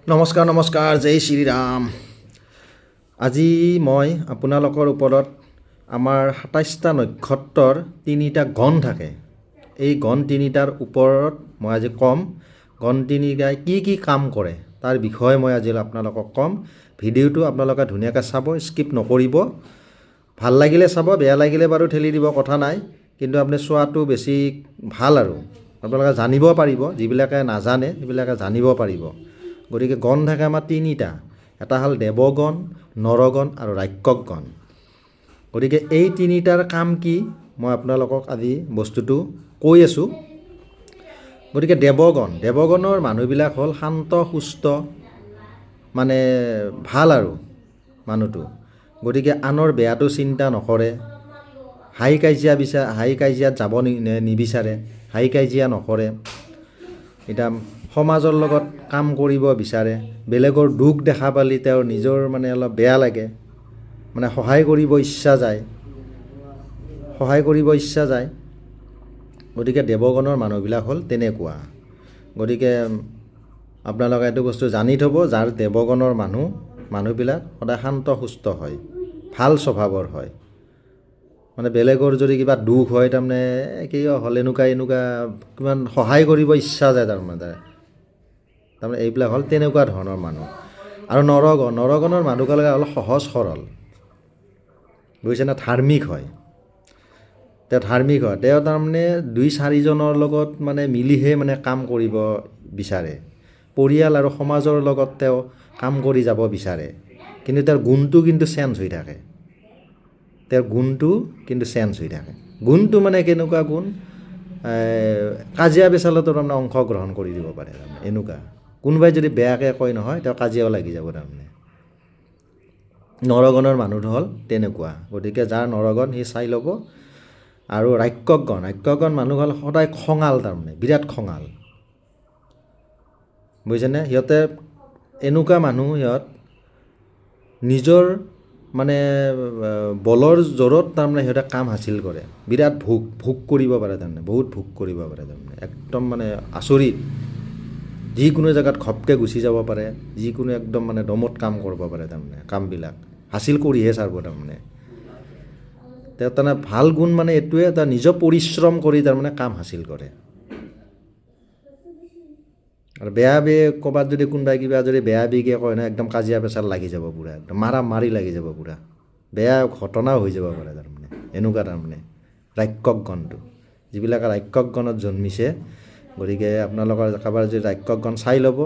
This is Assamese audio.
নমস্কাৰ নমস্কাৰ জয় শ্ৰীৰাম। আজি মই আপোনালোকৰ ওপৰত আমাৰ ২৭টা নক্ষত্ৰৰ ৩টা গণ থাকে, এই গণ ৩টাৰ ওপৰত মই আজি ক'ম। গণ ৩টাই কি কাম কৰে তাৰ বিষয়ে মই আজি আপোনালোকক ক'ম। ভিডিঅ'টো আপোনালোকে ধুনীয়াকৈ চাব, স্কিপ নকৰিব। ভাল লাগিলে চাব, বেয়া লাগিলে বাৰু ঠেলি দিব, কথা নাই, কিন্তু আপুনি চোৱাটো বেছি ভাল আৰু আপোনালোকে জানিব পাৰিব। যিবিলাকে নাজানে সেইবিলাকে জানিব পাৰিব। গতিকে গণ থাকে আমাৰ ৩টা, এটা হ'ল দেৱগণ, নৰগণ আৰু ৰাক্ষসগণ। গতিকে এই ৩টাৰ কাম কি মই আপোনালোকক আজি বস্তুটো কৈ আছোঁ। গতিকে দেৱগণৰ মানুহবিলাক হ'ল শান্ত সুস্থ, মানে ভাল আৰু মানুহটো। গতিকে আনৰ বেয়াটো চিন্তা নকৰে, হাই কাজিয়াত যাব নিবিচাৰে, হাই কাজিয়া নকৰে। এতিয়া সমাজৰ লগত কাম কৰিব বিচাৰে, বেলেগৰ দুখ দেখা পালে তেওঁৰ নিজৰ মানে অলপ বেয়া লাগে, মানে সহায় কৰিব ইচ্ছা যায়। গতিকে দেৱগণৰ মানুহবিলাক হ'ল তেনেকুৱা। গতিকে আপোনালোকে এইটো বস্তু জানি থ'ব, যাৰ দেৱগণৰ মানুহবিলাক সদায় শান্ত সুস্থ হয়, ভাল স্বভাৱৰ হয়। মানে বেলেগৰ যদি কিবা দুখ হয়, তাৰমানে কি হ'ল এনেকুৱা কিমান সহায় কৰিব ইচ্ছা যায় তাৰমানে এইবিলাক হ'ল তেনেকুৱা ধৰণৰ মানুহ। আৰু নৰগণৰ মানুহবিলাক হ'ল সহজ সৰল, বুজিছেনে, ধাৰ্মিক হয়। তেওঁ তাৰমানে ২-৪জনৰ লগত মানে মিলিহে মানে কাম কৰিব বিচাৰে, পৰিয়াল আৰু সমাজৰ লগত তেওঁ কাম কৰি যাব বিচাৰে। কিন্তু তেওঁৰ গুণটো কিন্তু চেঞ্জ হৈ থাকে, গুণটো মানে কেনেকুৱা গুণ, কাজিয়া পেচালতো তাৰমানে অংশগ্ৰহণ কৰি দিব পাৰে তাৰমানে এনেকুৱা। কোনোবাই যদি বেয়াকৈ কয় নহয়, তেওঁ কাজিয়াও লাগি যাব তাৰমানে। নৰগণৰ মানুহ হ'ল তেনেকুৱা। গতিকে যাৰ নৰগণ সি চাই ল'ব। আৰু ৰাক্ষসগণ মানুহ হ'ল সদায় খঙাল, তাৰমানে বিৰাট খঙাল, বুজিছেনে। সিহঁতে এনেকুৱা মানুহ, সিহঁত নিজৰ মানে বলৰ জোৰত তাৰমানে সিহঁতে কাম হাচিল কৰে, বিৰাট ভোগ কৰিব পাৰে তাৰমানে, বহুত ভোগ কৰিব পাৰে তাৰমানে, একদম মানে আচৰিত। যিকোনো জেগাত ঘপকৈ গুচি যাব পাৰে, যিকোনো একদম মানে দমত কাম কৰিব পাৰে তাৰমানে, কামবিলাক হাচিল কৰিহে চাব তাৰমানে। তেওঁ তাৰমানে ভাল গুণ মানে এইটোৱে, এটা নিজৰ পৰিশ্ৰম কৰি তাৰমানে কাম হাচিল কৰে। আৰু ক'ৰবাত যদি কোনোবাই কিবা যদি বেয়া বেগিয়ে কয় নহয়, একদম কাজিয়া পেচাল লাগি যাব পূৰা, একদম মাৰি লাগি যাব পূৰা, বেয়া ঘটনাও হৈ যাব পাৰে তাৰমানে এনেকুৱা। তাৰমানে ৰাক্ষসগণটো, যিবিলাকে ৰাক্ষসগণত জন্মিছে, গতিকে আপোনালোকৰ কাৰোবাৰ যদি ৰাক্ষসগণ চাই ল'ব।